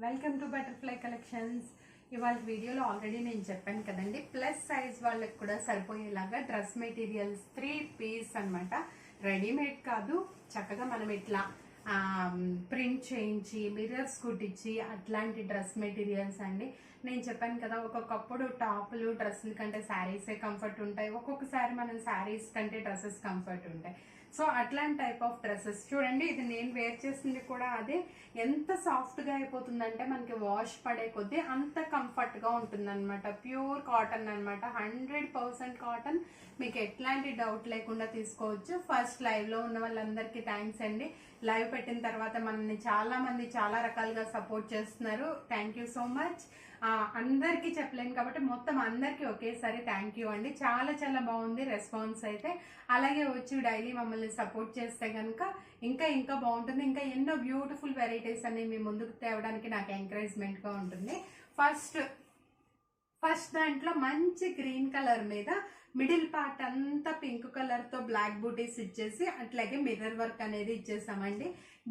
Welcome to butterfly collections. ఇవాళ వీడియోలో already నేను చెప్పాను కదండి, ప్లస్ సైజ్ వాళ్ళకి కూడా సరిపోయేలాగా డ్రెస్ మెటీరియల్స్ 3 పీస్ అన్నమాట. రెడీమేడ్ కాదు, చక్కగా మనం ఇట్లా ప్రింట్ చేయించి మిర్రర్స్ కుట్టించి అట్లాంటి డ్రెస్ మెటీరియల్స్ అండి. నేను చెప్పాను కదా, ఒక్కొక్కప్పుడు టాపులు డ్రెస్సుల కంటే శారీసే కంఫర్ట్ ఉంటాయి, ఒక్కొక్కసారి మనం శారీస్ కంటే డ్రెస్సెస్ కంఫర్ట్ ఉంటాయి. సో అట్లాంటి టైప్ ఆఫ్ డ్రెస్సెస్ చూడండి. ఇది నేను వేర్ చేసింది కూడా అదే. ఎంత సాఫ్ట్గా అయిపోతుందంటే మనకి వాష్ పడే కొద్దీ అంత కంఫర్ట్గా ఉంటుంది అనమాట. ప్యూర్ కాటన్ అనమాట, 100% కాటన్. మీకు ఎట్లాంటి డౌట్ లేకుండా తీసుకోవచ్చు. ఫస్ట్ లైవ్లో ఉన్న వాళ్ళందరికీ థ్యాంక్స్ అండి. లైవ్ పెట్టిన తర్వాత మనల్ని చాలా మంది చాలా రకాలుగా సపోర్ట్ చేస్తున్నారు. Thank you so much. అందరికీ చెప్పలేను కాబట్టి మొత్తం అందరికీ ఒకేసారి థ్యాంక్ యూ అండి. చాలా చాలా బాగుంది రెస్పాన్స్ అయితే. అలాగే వచ్చి డైలీ మమ్మల్ని సపోర్ట్ చేస్తే కనుక ఇంకా ఇంకా బాగుంటుంది. ఇంకా ఎన్నో బ్యూటిఫుల్ వెరైటీస్ అన్ని మీ ముందుకు తేవడానికి నాకు ఎంకరేజ్మెంట్గా ఉంటుంది. ఫస్ట్ దాంట్లో మంచి గ్రీన్ కలర్ మీద మిడిల్ పార్ట్ అంతా పింక్ కలర్ తో బ్లాక్ బూటీస్ ఇచ్చేసి అట్లాగే మిర్రర్ వర్క్ అనేది ఇచ్చేసామండి.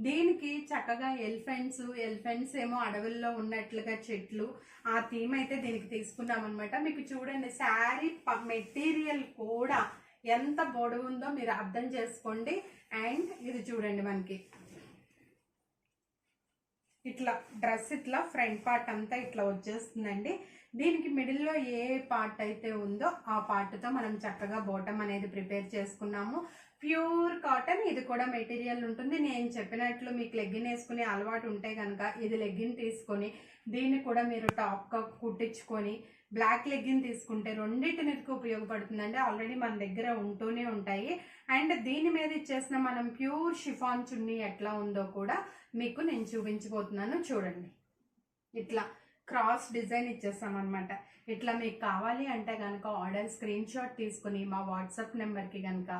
దీనికి చక్కగా ఎలిఫెంట్స్ ఏమో అడవుల్లో ఉన్నట్లుగా చెట్లు, ఆ థీమ్ అయితే దీనికి తీసుకున్నాం అనమాట. మీకు చూడండి, శారీ మెటీరియల్ కూడా ఎంత పొడవు ఉందో మీరు అర్థం చేసుకోండి. అండ్ ఇది చూడండి, మనకి ఇట్లా డ్రెస్ ఇట్లా ఫ్రంట్ పార్ట్ అంతా ఇట్లా వచ్చేస్తుందండి. దీనికి మిడిల్లో ఏ పార్ట్ అయితే ఉందో ఆ పార్ట్తో మనం చక్కగా బాటమ్ అనేది ప్రిపేర్ చేసుకున్నాము. ప్యూర్ కాటన్, ఇది కూడా మెటీరియల్ ఉంటుంది. నేను చెప్పినట్లు మీకు లెగ్గిన్ వేసుకునే అలవాటు ఉంటే కనుక ఇది లెగ్గిన్ తీసుకొని దీన్ని కూడా మీరు టాప్గా కుట్టించుకొని బ్లాక్ లెగ్గిన్ తీసుకుంటే రెండింటికి ఉపయోగపడుతుందండి. ఆల్రెడీ మన దగ్గర ఉంటూనే ఉంటాయి. అండ్ దీని మీద ఇచ్చేసిన మనం ప్యూర్ షిఫాన్ చున్నీ ఎట్లా ఉందో కూడా మీకు నేను చూపించబోతున్నాను. చూడండి, ఇట్లా క్రాస్ డిజైన్ ఇచ్చేస్తాం అనమాట. ఇట్లా మీకు కావాలి అంటే కనుక ఆర్డర్ స్క్రీన్ షాట్ తీసుకుని మా వాట్సాప్ నెంబర్కి కనుక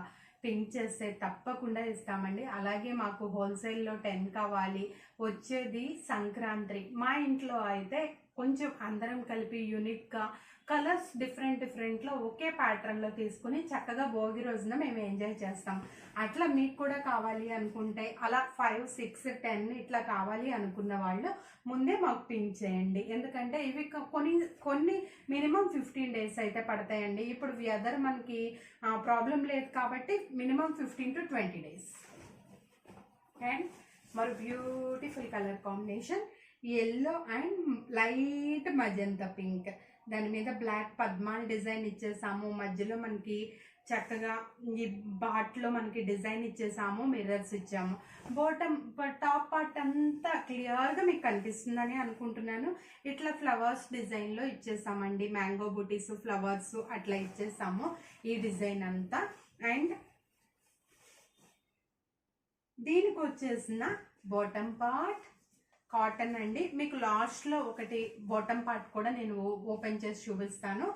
పింక్ చేస్తే తప్పకుండా ఇస్తామండి. అలాగే మాకు హోల్సేల్లో 10 కావాలి. వచ్చేది సంక్రాంతి. మా ఇంట్లో అయితే కొంచెం అందరం కలిపి యూనిక్గా కలర్స్ డిఫరెంట్లో ఒకే ప్యాటర్న్లో తీసుకుని చక్కగా భోగి రోజున మేము ఎంజాయ్ చేస్తాం. అట్లా మీకు కూడా కావాలి అనుకుంటే అలా 5, 6, 10 ఇట్లా కావాలి అనుకున్న వాళ్ళు ముందే మాకు పింక్ చేయండి. ఎందుకంటే ఇవి కొన్ని మినిమం 15 days అయితే పడతాయండి. ఇప్పుడు వెదర్ మనకి ప్రాబ్లం లేదు కాబట్టి మినిమం 15 to 20 days. అండ్ మరి beautiful colour combination yellow and light magenta pink, దాని మీద బ్లాక్ పద్మాల్ డిజైన్ ఇచ్చేసాము. మధ్యలో మనకి చక్కగా ఈ బాట్లో మనకి డిజైన్ ఇచ్చేసాము, మిర్రర్స్ ఇచ్చాము. టాప్ పార్ట్ అంతా క్లియర్గా మీకు కనిపిస్తుందని అనుకుంటున్నాను. ఇట్లా ఫ్లవర్స్ డిజైన్లో ఇచ్చేసామండి. మ్యాంగో బూటీస్, ఫ్లవర్స్ అట్లా ఇచ్చేసాము ఈ డిజైన్ అంతా. అండ్ దీనికి వచ్చేసిన బాటమ్ పార్ట్ కాటన్ అండి. మీకు లాస్ట్లో ఒకటి బాటమ్ పార్ట్ కూడా నేను ఓపెన్ చేసి చూపిస్తాను.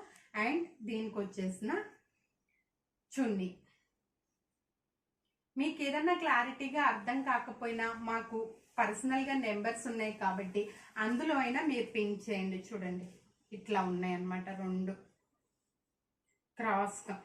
అండ్ దీనికి వచ్చేసిన చున్నీ. మీకు ఏదన్నా క్లారిటీగా అర్థం కాకపోయినా మాకు పర్సనల్గా నెంబర్స్ ఉన్నాయి కాబట్టి అందులో అయినా మీరు పింక్ చేయండి. చూడండి, ఇట్లా ఉన్నాయి అన్నమాట, 2 క్రాస్గా.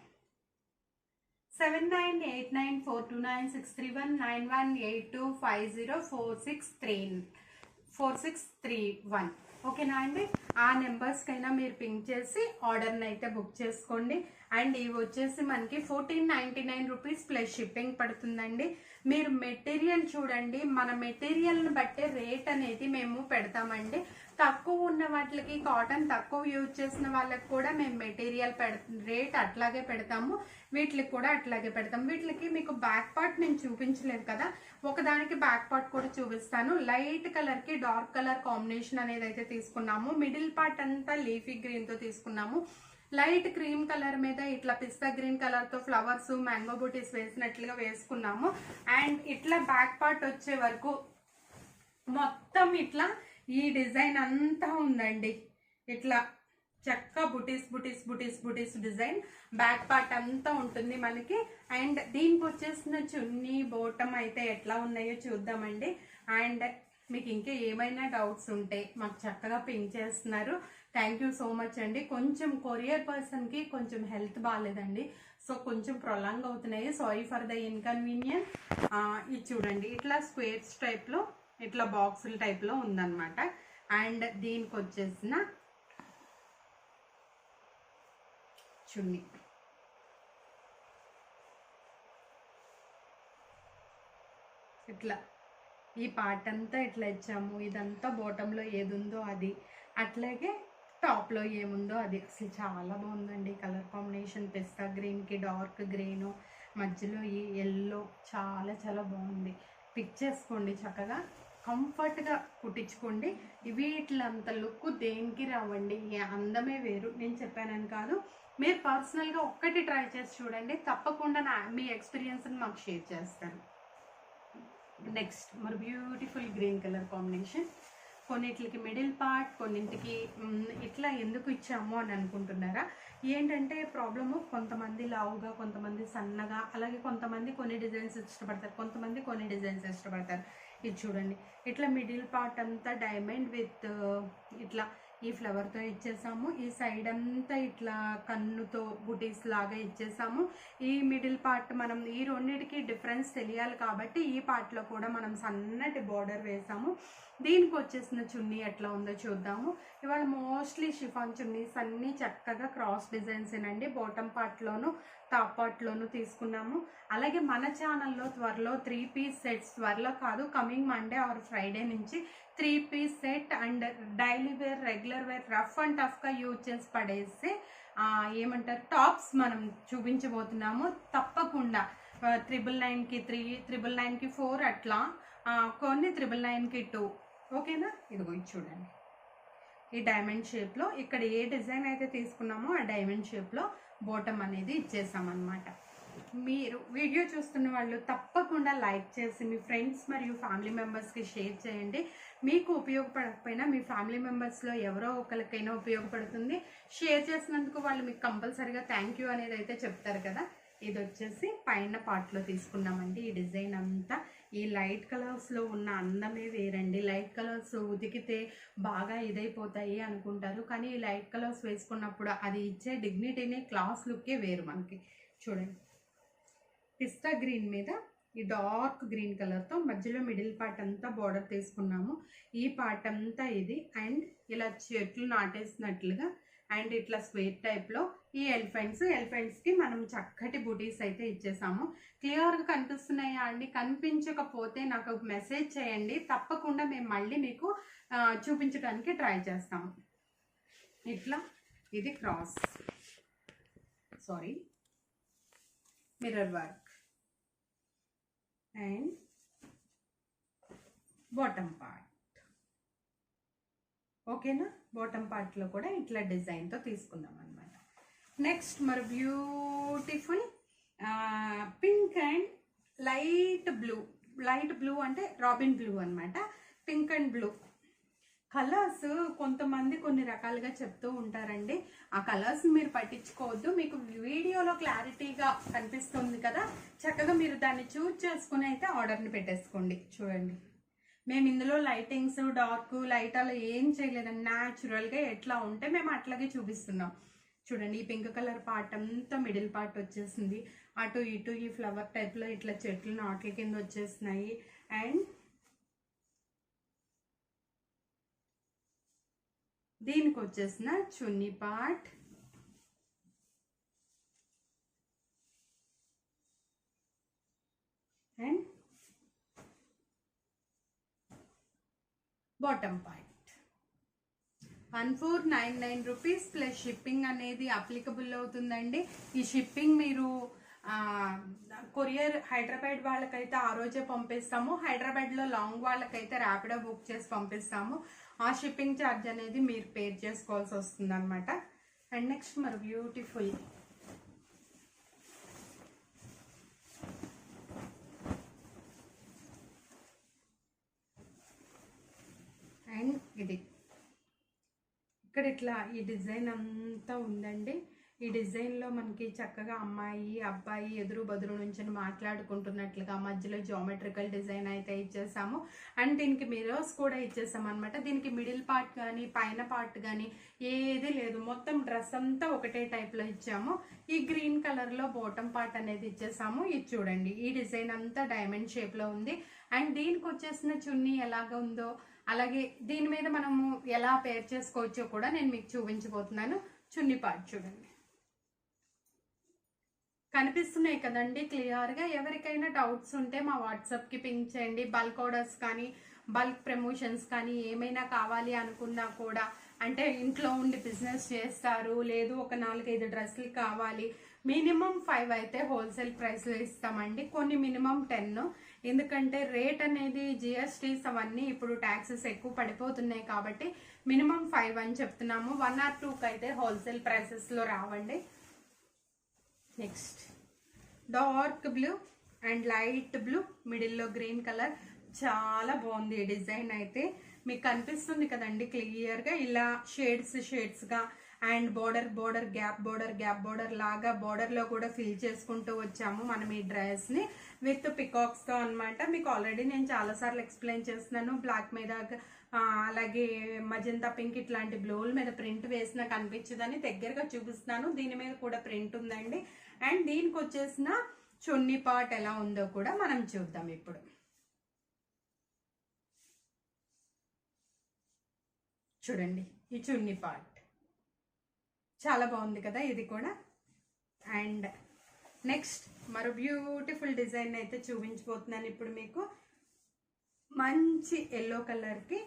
79894296319182504631 ఓకేనా అండి. ఆ నెంబర్స్కైనా మీరు పింక్ చేసి ఆర్డర్ని అయితే బుక్ చేసుకోండి. అండ్ ఇవి వచ్చేసి మనకి 1499 రూపీస్ ప్లస్ షిప్పింగ్ పడుతుందండి. మీరు మెటీరియల్ చూడండి, మన మెటీరియల్ని బట్టే రేట్ అనేది మేము పెడతామండి. తక్కువ ఉన్న వాటికి, కాటన్ తక్కువ యూజ్ చేసిన వాళ్ళకి కూడా మేము మెటీరియల్ రేట్ అట్లాగే పెడతాము. వీటికి కూడా అట్లాగే పెడతాం. వీటికి మీకు బ్యాక్ పార్ట్ నేను చూపించలేదు కదా, ఒకదానికి బ్యాక్ పార్ట్ కూడా చూపిస్తాను. లైట్ కలర్కి డార్క్ కలర్ కాంబినేషన్ అనేది అయితే తీసుకున్నాము. మిడిల్ పార్ట్ అంతా లీఫీ గ్రీన్తో తీసుకున్నాము. లైట్ క్రీమ్ కలర్ మీద ఇట్లా పిస్తా గ్రీన్ కలర్తో ఫ్లవర్స్, మ్యాంగో బూటీస్ వేసినట్లుగా వేసుకున్నాము. అండ్ ఇట్లా బ్యాక్ పార్ట్ వచ్చే వరకు మొత్తం ఇట్లా ఈ డిజైన్ అంతా ఉందండి. ఇట్లా చక్క బుటీస్ డిజైన్ బ్యాక్ పార్ట్ అంతా ఉంటుంది మనకి. అండ్ దీనికి వచ్చేసిన చున్నీ, బోటం అయితే ఎట్లా ఉన్నాయో చూద్దామండి. అండ్ మీకు ఇంకా ఏమైనా డౌట్స్ ఉంటే మాకు చక్కగా పింక్ చేస్తున్నారు. థ్యాంక్ యూ సో మచ్ అండి. కొంచెం కొరియర్ పర్సన్కి కొంచెం హెల్త్ బాగాలేదండి, సో కొంచెం ప్రొలాంగ్ అవుతున్నాయి. Sorry for the inconvenience. ఇది చూడండి, ఇట్లా స్క్వేర్స్ టైప్లో ఇట్లా బాక్సుల టైప్లో ఉందన్నమాట. అండ్ దీనికి వచ్చేసిన చున్నీ. ఇట్లా ఈ పార్ట్ అంతా ఇట్లా ఇచ్చాము. ఇదంతా బాటంలో ఏది ఉందో అది, అట్లాగే టాప్లో ఏముందో అది. అసలు చాలా బాగుందండి కలర్ కాంబినేషన్. పిస్తా గ్రీన్కి డార్క్ గ్రీను, మధ్యలో ఈ ఎల్లో, చాలా చాలా బాగుంది. పిక్ చేసుకోండి, చక్కగా కంఫర్ట్గా కుట్టించుకోండి. వీటిలంత లుక్ దేనికి రావండి, అందమే వేరు. నేను చెప్పానని కాదు, మీరు పర్సనల్గా ఒక్కటి ట్రై చేసి చూడండి, తప్పకుండా మీ ఎక్స్పీరియన్స్ని మాకు షేర్ చేస్తాను. నెక్స్ట్ మరి బ్యూటిఫుల్ గ్రీన్ కలర్ కాంబినేషన్. కొన్నిటికి మిడిల్ పార్ట్, కొన్నింటికి ఇట్లా ఎందుకు ఇచ్చాము అని అనుకుంటున్నారా? ఏంటంటే ప్రాబ్లము, కొంతమంది లావుగా, కొంతమంది సన్నగా, అలాగే కొంతమంది కొన్ని డిజైన్స్ ఇష్టపడతారు, కొంతమంది కొన్ని డిజైన్స్ ఇష్టపడతారు. ఇది చూడండి, ఇట్లా మిడిల్ పార్ట్ అంతా డైమండ్ విత్ ఇట్లా ఈ ఫ్లవర్తో ఇచ్చేసాము. ఈ సైడ్ అంతా ఇట్లా కన్నుతో బుటీస్ లాగా ఇచ్చేసాము. ఈ మిడిల్ పార్ట్ మనం ఈ రెండింటికి డిఫరెన్స్ తెలియాలి కాబట్టి ఈ పార్ట్లో కూడా మనం సన్నటి బార్డర్ వేసాము. దీనికి వచ్చేసిన చున్నీ ఎట్లా ఉందో చూద్దాము. ఇవాళ మోస్ట్లీ షిఫాన్ చున్నీస్ అన్నీ చక్కగా క్రాస్ డిజైన్స్ ఏనండి. బాటమ్ పార్ట్లోను టాప్ పార్ట్లోను తీసుకున్నాము. అలాగే మన ఛానల్లో త్వరలో 3 పీస్ సెట్స్, త్వరలో కాదు కమింగ్ మండే ఆర్ ఫ్రైడే నుంచి 3 piece set and daily wear, regular wear, rough and టఫ్గా యూజ్ చేసి పడేసి ఏమంటారు టాప్స్ మనం చూపించబోతున్నాము. తప్పకుండా 999కి 3, 999కి 4 అట్లా, కొన్ని 999కి 2. ఓకేనా? ఇదిగో ఇది చూడండి, ఈ డైమండ్ షేప్లో ఇక్కడ ఏ డిజైన్ అయితే తీసుకున్నామో ఆ డైమండ్ షేప్లో బాటమ్ అనేది ఇచ్చేసామన్నమాట. మీరు వీడియో చూస్తున్న వాళ్ళు తప్పకుండా లైక్ చేసి మీ ఫ్రెండ్స్ మరియు ఫ్యామిలీ మెంబర్స్కి షేర్ చేయండి. మీకు ఉపయోగపడకపోయినా మీ ఫ్యామిలీ మెంబర్స్లో ఎవరో ఒకరికైనా ఉపయోగపడుతుంది. షేర్ చేసినందుకు వాళ్ళు మీకు కంపల్సరీగా థ్యాంక్ యూ అనేది అయితే చెప్తారు కదా. ఇది వచ్చేసి పైన పార్ట్లో తీసుకున్నామండి. ఈ డిజైన్ అంతా ఈ లైట్ కలర్స్లో ఉన్న అందమే వేరండి. లైట్ కలర్స్ ఉతికితే బాగా ఇదైపోతాయి అనుకుంటారు, కానీ ఈ లైట్ కలర్స్ వేసుకున్నప్పుడు అది ఇచ్చే డిగ్నిటీని, క్లాస్ లుక్కే వేరు మనకి. చూడండి, పిస్తా గ్రీన్ మీద ఈ డార్క్ గ్రీన్ కలర్తో మధ్యలో మిడిల్ పార్ట్ అంతా బార్డర్ తీసుకున్నాము. ఈ పార్ట్ అంతా ఇది, అండ్ ఇలా చెట్లు నాటేసినట్లుగా అండ్ ఇట్లా స్క్వేర్ టైప్లో ఈ ఎలిఫెంట్స్కి మనం చక్కటి బుటీస్ అయితే ఇచ్చేసాము. క్లియర్గా కనిపిస్తున్నాయా అండి? కనిపించకపోతే నాకు మెసేజ్ చేయండి, తప్పకుండా మేము మళ్ళీ మీకు చూపించడానికి ట్రై చేస్తాము. ఇట్లా ఇది cross, mirror work and bottom part. ఓకేనా? బాటమ్ పార్ట్లో కూడా ఇట్లా డిజైన్తో తీసుకుందాం అనమాట. నెక్స్ట్ మరి beautiful pink and light blue అంటే రాబిన్ బ్లూ అనమాట. పింక్ అండ్ బ్లూ కలర్స్ కొంతమంది కొన్ని రకాలుగా చెప్తూ ఉంటారండి. ఆ కలర్స్ మీరు పట్టించుకోవద్దు. మీకు వీడియోలో క్లారిటీగా కనిపిస్తుంది కదా, చక్కగా మీరు దాన్ని చూజ్ చేసుకుని అయితే ఆర్డర్ని పెట్టేసుకోండి. చూడండి, మేము ఇందులో లైటింగ్స్, డార్క్, లైట్ అలా ఏం చేయలేదండి. న్యాచురల్గా ఎట్లా ఉంటే మేము అట్లాగే చూపిస్తున్నాం. చూడండి, ఈ పింక్ కలర్ పార్ట్ అంతా మిడిల్ పార్ట్ వచ్చేసింది. అటు ఇటు ఈ ఫ్లవర్ టైప్లో ఇట్లా చెట్లు నాట్ల కింద వచ్చేస్తున్నాయి. అండ్ దీనికి వచ్చేసిన చున్నీ part and bottom part. 1499 rupees plus shipping అనేది అప్లికబుల్ అవుతుందండి. ఈ షిప్పింగ్ మీరు కొరియర్ హైదరాబాద్ వాళ్ళకైతే ఆ రోజే పంపిస్తాము. హైదరాబాద్లో లాంగ్ వాళ్ళకైతే ర్యాపిడో బుక్ చేసి పంపిస్తాము. ఆ షిప్పింగ్ ఛార్జ్ అనేది మీరు పే చేసుకోవాల్సి వస్తుంది అనమాట. అండ్ నెక్స్ట్ మరి బ్యూటిఫుల్ అండ్ ఇది ఇక్కడ ఇట్లా ఈ డిజైన్ అంతా ఉందండి. ఈ డిజైన్లో మనకి చక్కగా అమ్మాయి అబ్బాయి ఎదురు బదురు నుంచి మాట్లాడుకుంటున్నట్లుగా మధ్యలో జామెట్రికల్ డిజైన్ అయితే ఇచ్చేసాము. అండ్ దీనికి మిరర్స్ కూడా ఇచ్చేసాం అనమాట. దీనికి మిడిల్ పార్ట్ కానీ పైన పార్ట్ కానీ ఏది లేదు, మొత్తం డ్రెస్ అంతా ఒకటే టైప్లో ఇచ్చాము. ఈ గ్రీన్ కలర్లో బాటమ్ పార్ట్ అనేది ఇచ్చేసాము. ఇది చూడండి, ఈ డిజైన్ అంతా డైమండ్ షేప్లో ఉంది. అండ్ దీనికి వచ్చేసిన చున్నీ ఎలాగ ఉందో అలాగే దీని మీద మనము ఎలా పేర్ చేసుకోవచ్చో కూడా నేను మీకు చూపించబోతున్నాను. చున్నీ పార్ట్ చూడండి, కనిపిస్తున్నాయి కదండి క్లియర్గా. ఎవరికైనా డౌట్స్ ఉంటే మా వాట్సాప్కి పింక్ చేయండి. బల్క్ ఆర్డర్స్ కానీ బల్క్ ప్రమోషన్స్ కానీ ఏమైనా కావాలి అనుకున్నా కూడా, అంటే ఇంట్లో ఉండి బిజినెస్ చేస్తారు, లేదు ఒక 4-5 డ్రెస్సులు కావాలి, మినిమం 5 అయితే హోల్సేల్ ప్రైస్లో ఇస్తామండి. కొన్ని మినిమం 10, ఎందుకంటే రేట్ అనేది జిఎస్టీస్ అవన్నీ ఇప్పుడు ట్యాక్సెస్ ఎక్కువ పడిపోతున్నాయి కాబట్టి మినిమం 5 అని చెప్తున్నాము. 1 or 2కి అయితే హోల్సేల్ ప్రైసెస్లో రావండి. Next dark blue and light blue, మిడిల్లో గ్రీన్ కలర్, చాలా బాగుంది ఈ డిజైన్ అయితే. మీకు కనిపిస్తుంది కదండి క్లియర్గా, ఇలా షేడ్స్గా అండ్ బోర్డర్ గ్యాప్ బోర్డర్ లాగా బోర్డర్లో కూడా ఫిల్ చేసుకుంటూ వచ్చాము మనం ఈ డ్రెస్ని విత్ పికాక్స్తో అనమాట. మీకు ఆల్రెడీ నేను చాలాసార్లు ఎక్స్ప్లెయిన్ చేస్తున్నాను. బ్లాక్ మీద అలాగే మజంతా పింక్ ఇట్లాంటి బ్లౌజ్ మీద ప్రింట్ వేసినా కనిపించదని దగ్గరగా చూపిస్తున్నాను. దీని మీద కూడా ప్రింట్ ఉందండి. అండ్ దీనికి వచ్చేసిన చున్నీ పార్ట్ ఎలా ఉందో కూడా మనం చూద్దాం ఇప్పుడు. చూడండి ఈ చున్నీ పార్ట్ చాలా బాగుంది కదా ఇది కూడా. అండ్ నెక్స్ట్ మరో బ్యూటిఫుల్ డిజైన్ అయితే చూపించబోతున్నాను ఇప్పుడు మీకు. మంచి ఎల్లో కలర్కి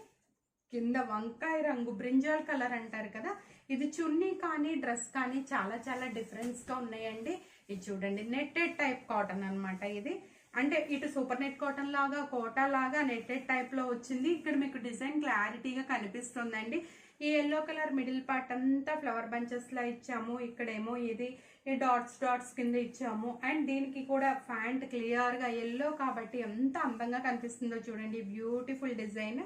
కింద వంకాయ రంగు బ్రింజాల్ కలర్ అంటారు కదా, ఇది చున్నీ కానీ డ్రెస్ కానీ చాలా చాలా డిఫరెన్స్గా ఉన్నాయండి. ఇది చూడండి, నెట్టెడ్ టైప్ కాటన్ అనమాట ఇది. అంటే ఇటు సూపర్ నెట్ కాటన్ లాగా కోటా లాగా నెట్టెడ్ టైప్లో వచ్చింది. ఇక్కడ మీకు డిజైన్ క్లారిటీగా కనిపిస్తుందండి. ఈ ఎల్లో కలర్ మిడిల్ పార్ట్ అంతా ఫ్లవర్ బంచెస్లా ఇచ్చాము. ఇక్కడేమో ఇది ఈ డాట్స్ కింద ఇచ్చాము. అండ్ దీనికి కూడా ప్యాంట్ క్లియర్గా ఎల్లో కాబట్టి ఎంత అందంగా కనిపిస్తుందో చూడండి, బ్యూటిఫుల్ డిజైన్.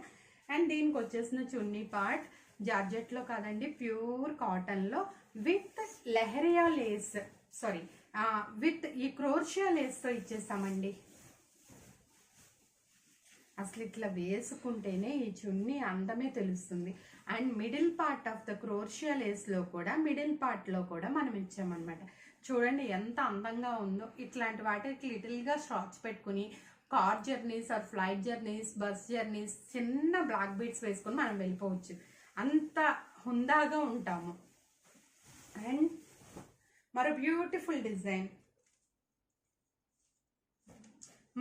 అండ్ దీనికి వచ్చేసిన చున్నీ పార్ట్ జార్జెట్లో కాదండి, ప్యూర్ కాటన్లో విత్ లెహరియా లేస్, విత్ ఈ క్రోషియా లేస్తో ఇచ్చేసామండి. అసలు ఇట్లా వేసుకుంటేనే ఈ చున్నీ అందమే తెలుస్తుంది. And middle part of the crochet లేస్లో కూడా మిడిల్ పార్ట్లో కూడా మనం ఇచ్చామన్నమాట. చూడండి ఎంత అందంగా ఉందో. ఇట్లాంటి వాటికి లిటిల్గా షార్ట్స్ పెట్టుకుని car journeys or flight journeys, bus journeys చిన్న బ్లాక్ బీడ్స్ వేసుకొని మనం వెళ్ళిపోవచ్చు, అంత హుందాగా ఉంటాము. అండ్ మరో బ్యూటిఫుల్ డిజైన్,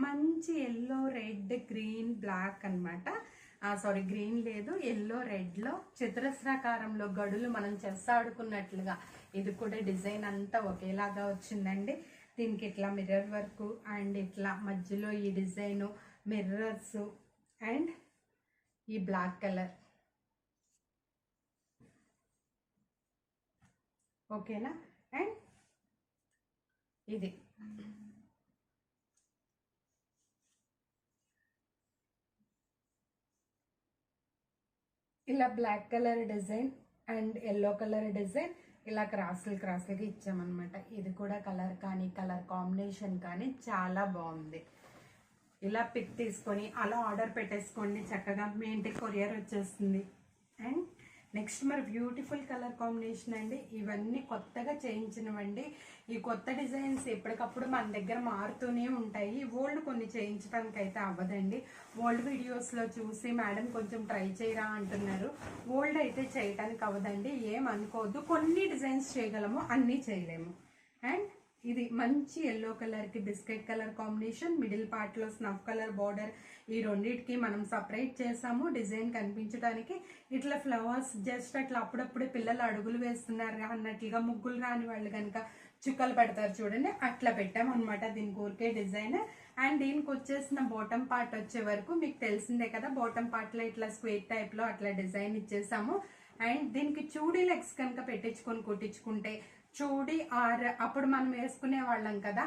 మంచి ఎల్లో రెడ్ గ్రీన్ బ్లాక్ అనమాట. గ్రీన్ లేదు, ఎల్లో రెడ్లో చతురస్రాకారంలో గడులు మనం చెస్ ఆడుకున్నట్లుగా ఇది కూడా డిజైన్ అంతా ఒకేలాగా వచ్చిందండి. దీనికి ఇట్లా మిర్రర్ వర్క్ అండ్ ఇట్లా మధ్యలో ఈ డిజైను మిర్రర్స్ అండ్ ఈ బ్లాక్ కలర్. ఓకేనా? అండ్ ఇది ఇలా black colour design and yellow colour design ఇలా క్రాస్లుగా ఇచ్చామన్నమాట. ఇది కూడా కలర్ కానీ కలర్ కాంబినేషన్ కానీ చాలా బాగుంది. ఇలా పిక్ తీసుకొని అలా ఆర్డర్ పెట్టేసుకోండి, చక్కగా మీ ఇంటికి కొరియర్ వచ్చేస్తుంది. అండ్ నెక్స్ట్ మరి బ్యూటిఫుల్ కలర్ కాంబినేషన్ అండి. ఇవన్నీ కొత్తగా చేయించినవండి. ఈ కొత్త డిజైన్స్ ఎప్పటికప్పుడు మన దగ్గర మారుతూనే ఉంటాయి. ఓల్డ్ కొన్ని చేయించడానికి అయితే అవ్వదండి. ఓల్డ్ వీడియోస్లో చూసి మేడం కొంచెం ట్రై చేయరా అంటున్నారు. ఓల్డ్ అయితే చేయడానికి అవ్వదండి, ఏమనుకోవద్దు. కొన్ని డిజైన్స్ చేయగలము, అన్నీ చేయలేము. అండ్ ఇది మంచి ఎల్లో కలర్కి బిస్కెట్ కలర్ కాంబినేషన్, మిడిల్ పార్ట్లో స్నఫ్ కలర్ బార్డర్. ఈ రెండింటికి మనం సపరేట్ చేసాము డిజైన్ కనిపించడానికి. ఇట్లా ఫ్లవర్స్ జస్ట్ అట్లా అప్పుడప్పుడే పిల్లలు అడుగులు వేస్తున్నారు అన్నట్లుగా, ముగ్గులు రాని వాళ్ళు కనుక చుక్కలు పెడతారు చూడండి, అట్లా పెట్టామన్నమాట దీనికి ఊరికే డిజైన్. అండ్ దీనికి వచ్చేసిన బాటమ్ పార్ట్ వచ్చే వరకు మీకు తెలిసిందే కదా, బాటమ్ పార్ట్లో ఇట్లా స్క్వేర్ టైప్లో అట్లా డిజైన్ ఇచ్చేసాము. అండ్ దీనికి చూడీ లెగ్స్ కనుక పెట్టించుకొని కుట్టించుకుంటే, చూడీ ఆర్ అప్పుడు మనం వేసుకునే వాళ్ళం కదా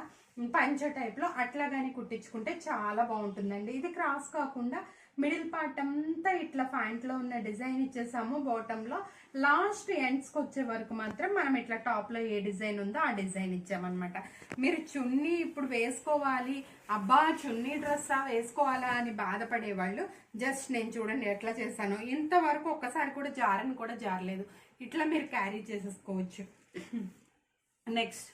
పంచ టైప్లో, అట్లా కానీ కుట్టించుకుంటే చాలా బాగుంటుందండి. ఇది క్రాస్ కాకుండా మిడిల్ పార్ట్ అంతా ఇట్లా ప్యాంట్లో ఉన్న డిజైన్ ఇచ్చేసాము. బాటంలో లాస్ట్ ఎండ్స్కి వచ్చే వరకు మాత్రం మనం ఇట్లా టాప్లో ఏ డిజైన్ ఉందో ఆ డిజైన్ ఇచ్చామన్నమాట. మీరు చున్నీ ఇప్పుడు వేసుకోవాలి, అబ్బా చున్నీ డ్రెస్సా వేసుకోవాలా అని బాధపడేవాళ్ళు జస్ట్ నేను చూడండి ఎట్లా చేశాను. ఇంతవరకు ఒక్కసారి కూడా జారని కూడా జారలేదు. ఇట్లా మీరు క్యారీ చేసేసుకోవచ్చు. నెక్స్ట్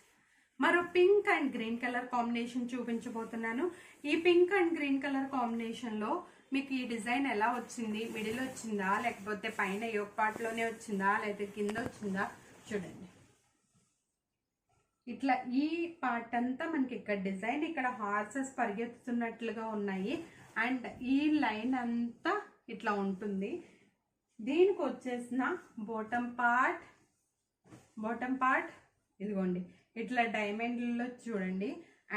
మరో pink and green colour combination చూపించబోతున్నాను. ఈ పింక్ అండ్ గ్రీన్ కలర్ కాంబినేషన్లో మీకు ఈ డిజైన్ ఎలా వచ్చింది, మిడిల్ వచ్చిందా లేకపోతే పైన యోక్ పార్ట్ లోనే వచ్చిందా లేకపోతే కింద వచ్చిందా చూడండి. ఇట్లా ఈ పార్ట్ అంతా మనకి ఇక్కడ డిజైన్, ఇక్కడ హార్సెస్ పరిగెత్తుతున్నట్లుగా ఉన్నాయి. అండ్ ఈ లైన్ అంతా ఇట్లా ఉంటుంది. దీనికి వచ్చేసిన బాటమ్ పార్ట్ ఇదిగోండి ఇట్లా డైమండ్లలో చూడండి.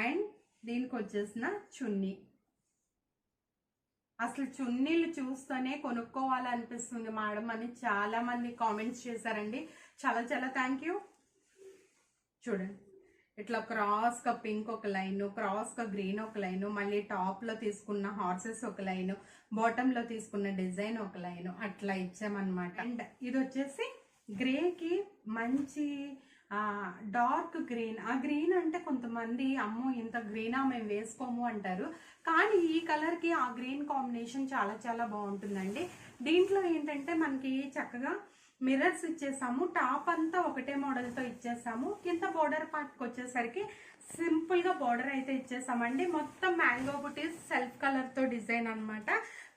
అండ్ దీనికి వచ్చేసిన చున్నీ. అసలు చున్నీలు చూస్తూనే కొనుక్కోవాలనిపిస్తుంది మేడం అని చాలా మంది కామెంట్స్ చేశారండి. చాలా చాలా థ్యాంక్ యూ. చూడండి ఇట్లా క్రాస్గా పింక్ ఒక లైన్, క్రాస్గా గ్రీన్ ఒక లైన్, మళ్ళీ టాప్లో తీసుకున్న హార్సెస్ ఒక లైన్, బాటంలో తీసుకున్న డిజైన్ ఒక లైన్, అట్లా ఇచ్చామన్నమాట. అండ్ ఇది వచ్చేసి గ్రేకి మంచి డార్క్ గ్రీన్. ఆ గ్రీన్ అంటే కొంతమంది అమ్మో ఇంత గ్రీనా మేము వేసుకోము అంటారు, కానీ ఈ కలర్కి ఆ గ్రీన్ కాంబినేషన్ చాలా చాలా బాగుంటుందండి. దీంట్లో ఏంటంటే మనకి చక్కగా మిర్రర్స్ ఇచ్చేసాము, టాప్ అంతా ఒకటే మోడల్తో ఇచ్చేసాము. కింద బోర్డర్ పార్ట్కి వచ్చేసరికి సింపుల్గా బోర్డర్ అయితే ఇచ్చేసామండి. మొత్తం మ్యాంగో బుటీస్ సెల్ఫ్ కలర్తో డిజైన్ అనమాట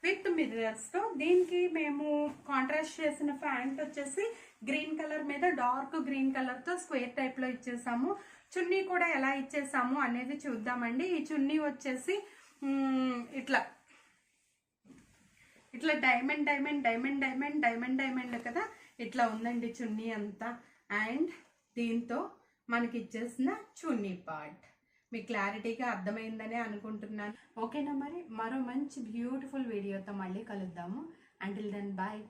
విత్ మిర్రర్స్తో. దీనికి మేము కాంట్రాస్ట్ చేసిన ప్యాంట్ వచ్చేసి గ్రీన్ కలర్ మీద డార్క్ గ్రీన్ కలర్తో స్క్వేర్ టైప్లో ఇచ్చేసాము. చున్నీ కూడా ఎలా ఇచ్చేసాము అనేది చూద్దామండి. ఈ చున్నీ వచ్చేసి ఇట్లా ఇట్లా diamond diamond diamond diamond diamond diamond కదా, ఇట్లా ఉందండి చున్నీ అంతా. అండ్ దీంతో మనకి ఇచ్చేసిన చున్నీ పార్ట్ మీకు క్లారిటీగా అర్థమైందని అనుకుంటున్నాను. ఓకేనా, మరి మరో మంచి బ్యూటిఫుల్ వీడియోతో మళ్ళీ కలుద్దాము. Until then bye.